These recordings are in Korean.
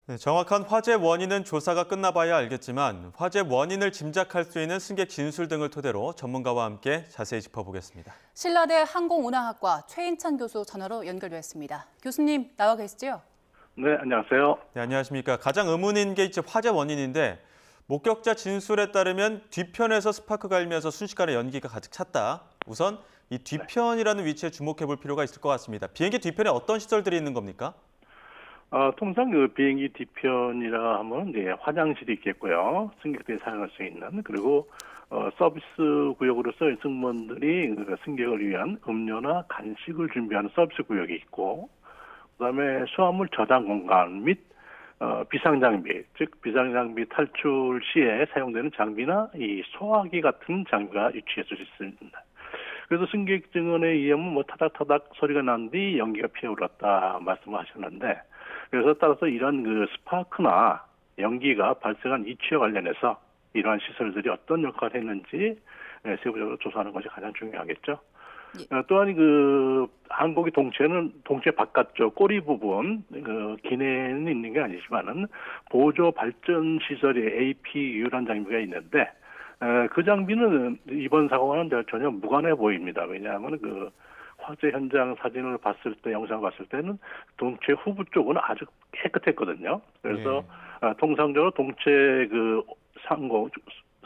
네, 정확한 화재 원인은 조사가 끝나봐야 알겠지만 화재 원인을 짐작할 수 있는 승객 진술 등을 토대로 전문가와 함께 자세히 짚어보겠습니다. 신라대 항공운항학과 최인찬 교수 전화로 연결됐습니다. 교수님 나와 계시죠? 네, 안녕하세요. 네, 안녕하십니까. 가장 의문인 게 이제 화재 원인인데 목격자 진술에 따르면 뒤편에서 스파크가 일면서 순식간에 연기가 가득 찼다. 우선 이 뒤편이라는 위치에 주목해 볼 필요가 있을 것 같습니다. 비행기 뒤편에 어떤 시설들이 있는 겁니까? 통상 그 비행기 뒤편이라 하면 이제 화장실이 있겠고요. 승객들이 사용할 수 있는, 그리고 서비스 구역으로서 승무원들이 그 승객을 위한 음료나 간식을 준비하는 서비스 구역이 있고, 그다음에 수화물 저장 공간 및 비상장비, 즉 비상장비 탈출 시에 사용되는 장비나 이 소화기 같은 장비가 위치해서 있습니다. 그래서 승객 증언에 의하면 뭐 타닥타닥 소리가 난 뒤 연기가 피어올랐다 말씀하셨는데, 그래서 따라서 이런 그 스파크나 연기가 발생한 이치와 관련해서 이러한 시설들이 어떤 역할을 했는지 세부적으로 조사하는 것이 가장 중요하겠죠. 예. 또한 그 항공기 동체 바깥쪽 꼬리 부분 그 기내에는 있는 게 아니지만은 보조 발전 시설이 APU라는 장비가 있는데 그 장비는 이번 사고와는 전혀 무관해 보입니다. 왜냐하면 그 화재 현장 사진을 봤을 때, 영상을 봤을 때는 동체 후부 쪽은 아주 깨끗했거든요. 그래서 통상적으로 동체 그 상공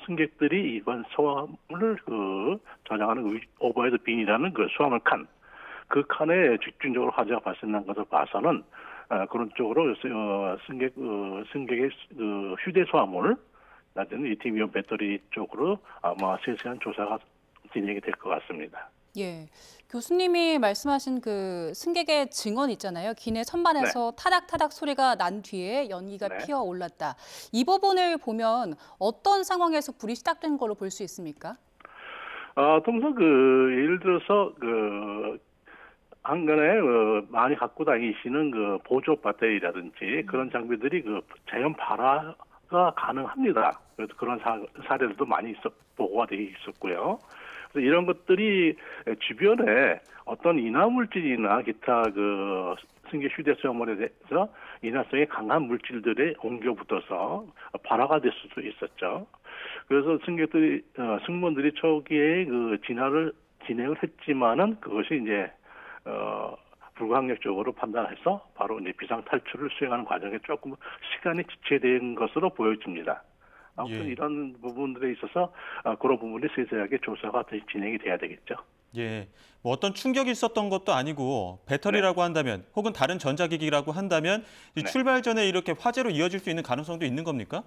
승객들이 이번 소화물을 그 저장하는 오버헤드 빈이라는 그 수화물 칸, 그 칸에 집중적으로 화재가 발생한 것을 봐서는 그런 쪽으로 승객의 그 휴대 소화물, 나중에 리튬이온 배터리 쪽으로 아마 세세한 조사가 진행이 될 것 같습니다. 예, 교수님이 말씀하신 그 승객의 증언 있잖아요. 기내 선반에서 타닥타닥 소리가 난 뒤에 연기가 피어올랐다. 이 부분을 보면 어떤 상황에서 불이 시작된 걸로 볼 수 있습니까? 통상 그 예를 들어서 그 한간에 많이 갖고 다니시는 그 보조 배터리라든지 그런 장비들이 그 자연 발화가 가능합니다. 그래서 그런 사례들도 많이 보고가 되어 있었고요. 그래서 이런 것들이 주변에 어떤 인화물질이나 기타 그 승객 휴대 소화물에 대해서 인화성이 강한 물질들에 옮겨 붙어서 발화가 될 수도 있었죠. 그래서 승무원들이 초기에 그 진행을 했지만은 그것이 이제 불가항력적으로 판단해서 바로 이제 비상 탈출을 수행하는 과정에 조금 시간이 지체된 것으로 보여집니다. 아무튼 이런 부분들에 있어서 그런 부분이 세세하게 조사가 진행이 돼야 되겠죠. 예, 뭐 어떤 충격이 있었던 것도 아니고 배터리라고 한다면 혹은 다른 전자기기라고 한다면 이 출발 전에 이렇게 화재로 이어질 수 있는 가능성도 있는 겁니까?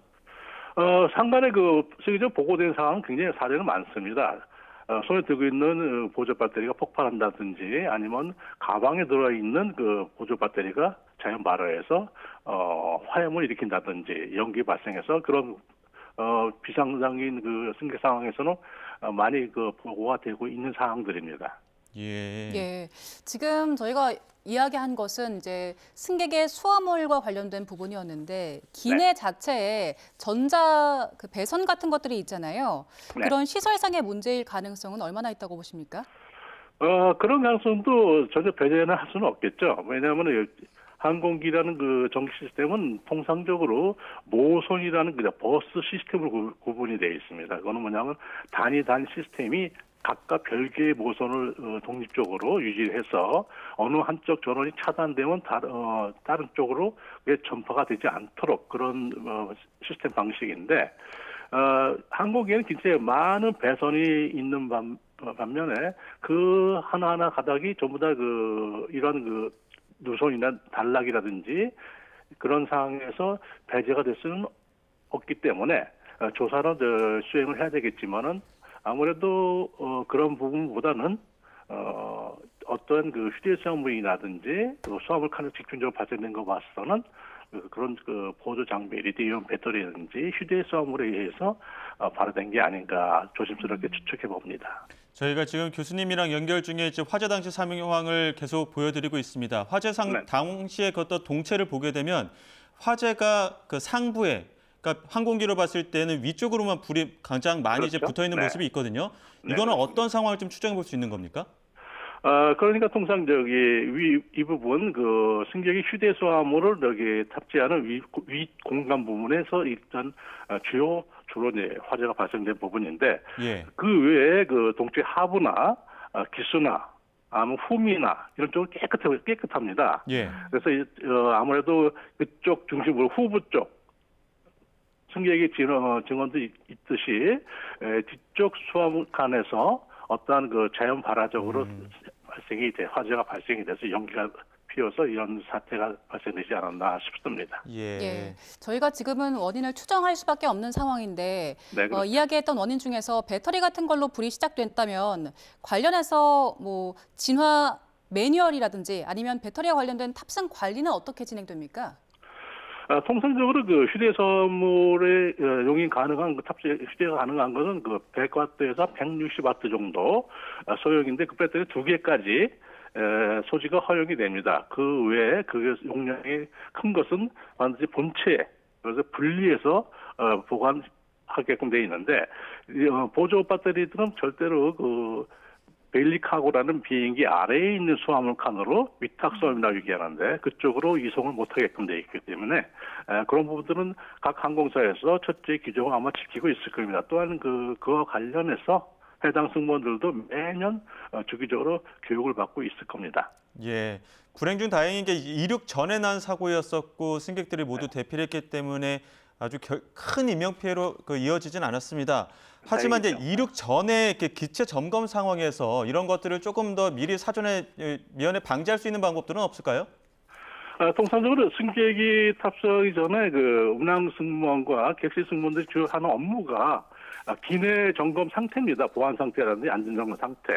상간에 그 세계적으로 보고된 상황은 굉장히 사례는 많습니다. 손에 들고 있는 보조 배터리가 폭발한다든지 아니면 가방에 들어있는 그 보조 배터리가 자연 발화해서 화염을 일으킨다든지 연기 발생해서 그런 비상적인 그 승객 상황에서는 많이 그 보고가 되고 있는 상황들입니다. 예. 지금 저희가 이야기한 것은 이제 승객의 수화물과 관련된 부분이었는데 기내 자체에 전자 그 배선 같은 것들이 있잖아요. 그런 시설상의 문제일 가능성은 얼마나 있다고 보십니까? 그런 가능성도 전혀 배제는 할 수는 없겠죠. 왜냐하면 항공기라는 그 전기 시스템은 통상적으로 모선이라는 그 버스 시스템으로 구분이 되어 있습니다. 그거는 뭐냐면 단위 시스템이 각각 별개의 모선을 독립적으로 유지해서 어느 한쪽 전원이 차단되면 다른 쪽으로 전파가 되지 않도록 그런 시스템 방식인데 항공기에는 굉장히 많은 배선이 있는 반면에 그 하나하나 가닥이 전부 다 그 이런 그 누선이나 단락이라든지 그런 상황에서 배제가 될 수는 없기 때문에 조사는 수행을 해야 되겠지만은 아무래도 그런 부분보다는 어떤 그 휴대수화물이라든지 수화물 칸을 집중적으로 발생된 거 봐서는 그런 그 보조 장비, 리튬이온 배터리라든지 휴대수화물에 의해서 발화된 게 아닌가 조심스럽게 추측해 봅니다. 저희가 지금 교수님이랑 연결 중에 이제 화재 당시 상황을 계속 보여드리고 있습니다. 화재 당시에 그 어떤 동체를 보게 되면 화재가 그 상부에, 그러니까 항공기로 봤을 때는 위쪽으로만 불이 가장 많이 이제 붙어 있는 모습이 있거든요. 이거는 어떤 상황을 좀 추정해 볼 수 있는 겁니까? 그러니까 통상 이 부분 그 승객이 휴대수화물을 여기 탑재하는 위 공간 부분에서 일단 주로 이제 화재가 발생된 부분인데 예. 그 외에 그 동체 하부나 기수나 아무 후미나 이런 쪽은 깨끗합니다. 예. 그래서 아무래도 그쪽 중심으로 후부 쪽 승객의 증언도 있듯이 뒤쪽 수화물 칸에서 어떠한 그 자연 발화적으로 화재가 발생이 돼서 연기가 피어서 이런 사태가 발생되지 않았나 싶습니다. 예. 예, 저희가 지금은 원인을 추정할 수밖에 없는 상황인데 네, 그렇죠. 이야기했던 원인 중에서 배터리 같은 걸로 불이 시작됐다면 관련해서 뭐 진화 매뉴얼이라든지 아니면 배터리와 관련된 탑승 관리는 어떻게 진행됩니까? 통상적으로 그 휴대선물에 용인 가능한 휴대가 가능한 것은 그 100W에서 160W 정도 소형인데 그 배터리 2개까지 소지가 허용이 됩니다. 그 외에 그 용량이 큰 것은 반드시 본체에 그래서 분리해서 보관하게끔 되어 있는데 보조 배터리들은 절대로 그 벨리카고라는 비행기 아래에 있는 수화물 칸으로 위탁수함이라고 얘기하는데 그쪽으로 이송을 못하게끔 되어 있기 때문에 그런 부분들은 각 항공사에서 첫째 규정을 아마 지키고 있을 겁니다. 또한 그와 관련해서 해당 승무원들도 매년 주기적으로 교육을 받고 있을 겁니다. 예. 불행 중 다행인 게 이륙 전에 난 사고였었고 승객들이 모두 대피했기 때문에 아주 큰 인명피해로 이어지진 않았습니다. 하지만 이제 이륙 전에 이렇게 기체 점검 상황에서 이런 것들을 조금 더 미리 사전에 미연에 방지할 수 있는 방법들은 없을까요? 통상적으로 승객이 탑승하기 전에 그 운항 승무원과 객실 승무원들이 주로 하는 업무가 기내 점검 상태입니다. 보안 상태라든지 안전 점검 상태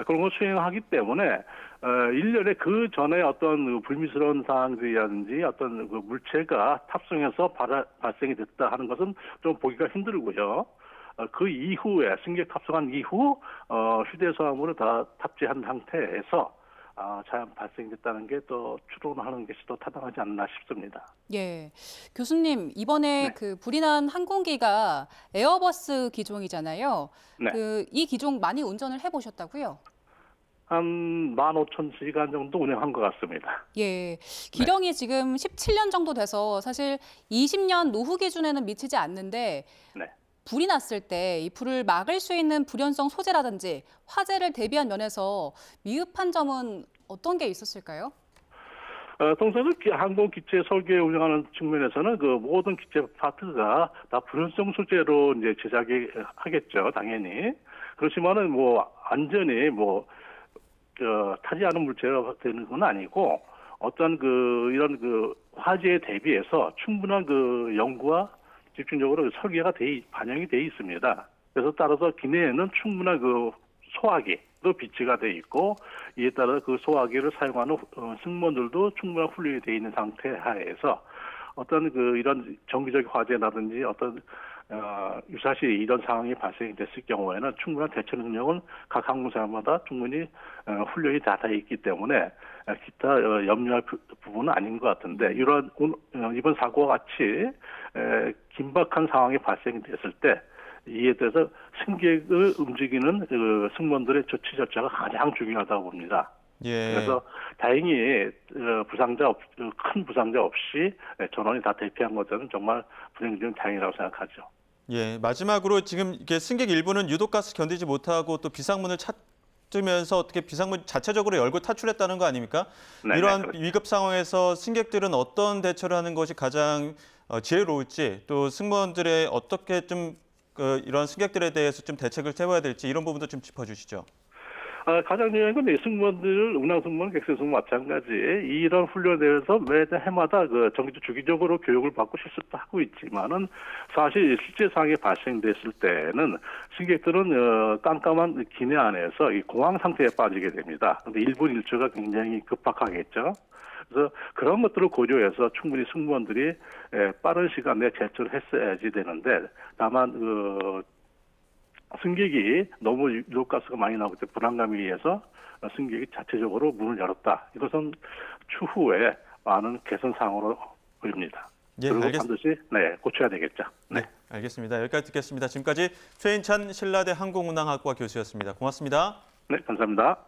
그런 걸 수행하기 때문에 1년에 그 전에 어떤 불미스러운 사항들이라든지 어떤 그 물체가 탑승해서 발생이 됐다 하는 것은 좀 보기가 힘들고요. 그 이후에 승객 탑승한 이후 휴대수화물을 다 탑재한 상태에서 자연 발생됐다는 게 또 추론하는 것이 더 타당하지 않나 싶습니다. 예, 교수님 이번에 그 불이 난 항공기가 에어버스 기종이잖아요. 네. 이 기종 많이 운전을 해보셨다고요? 한 15,000시간 정도 운행한 것 같습니다. 예, 기령이 지금 17년 정도 돼서 사실 20년 노후 기준에는 미치지 않는데 네. 불이 났을 때 이 불을 막을 수 있는 불연성 소재라든지 화재를 대비한 면에서 미흡한 점은 어떤 게 있었을까요? 통상적으로 항공 기체 설계 운영하는 측면에서는 그 모든 기체 파트가 다 불연성 소재로 이제 제작이 하겠죠, 당연히. 그렇지만은 뭐 안전이 타지 않은 물체가 되는 건 아니고 어떤 이런 화재에 대비해서 충분한 연구와 집중적으로 설계가 반영이 돼 있습니다. 그래서 따라서 기내에는 충분한 소화기도 비치가 돼 있고 이에 따라 그 소화기를 사용하는 승무원들도 충분한 훈련이 돼 있는 상태 하에서 어떤 이런 정기적 화재라든지 어떤 유사시 이런 상황이 발생이 됐을 경우에는 충분한 대처 능력은 각 항공사마다 충분히 훈련이 다 있기 때문에 기타 염려할 부분은 아닌 것 같은데 이번 사고와 같이 긴박한 상황이 발생이 됐을 때 이에 대해서 승객을 움직이는 승무원들의 조치 절차가 가장 중요하다고 봅니다. 예. 그래서 다행히 큰 부상자 없이 전원이 다 대피한 것은 정말 불행 중 다행이라고 생각하죠. 예, 마지막으로 지금 이게 승객 일부는 유독가스 견디지 못하고 또 비상문을 찾으면서 어떻게 비상문 자체적으로 열고 탈출했다는 거 아닙니까? 네, 이러한 그렇죠. 위급 상황에서 승객들은 어떤 대처를 하는 것이 가장 지혜로울지 또 승무원들의 어떻게 좀 이런 승객들에 대해서 좀 대책을 세워야 될지 이런 부분도 좀 짚어주시죠. 가장 중요한 건 승무원들, 운항 승무원, 객실 승무원 마찬가지 이런 훈련에 대해서 해마다 주기적으로 교육을 받고 실습도 하고 있지만은 사실 실제 상황이 발생됐을 때는 승객들은 깜깜한 기내 안에서 이 공황 상태에 빠지게 됩니다. 근데 1분 1초가 굉장히 급박하겠죠. 그래서 그런 것들을 고려해서 충분히 승무원들이 빠른 시간에 제출을 했어야지 되는데 다만 승객이 너무 유독가스가 많이 나오기 때문에 불안감에 의해서 승객이 자체적으로 문을 열었다. 이것은 추후에 많은 개선 사항으로 보입니다. 예, 그리고 반드시 고쳐야 되겠죠. 네, 알겠습니다. 여기까지 듣겠습니다. 지금까지 최인찬 신라대 항공운항학과 교수였습니다. 고맙습니다. 네, 감사합니다.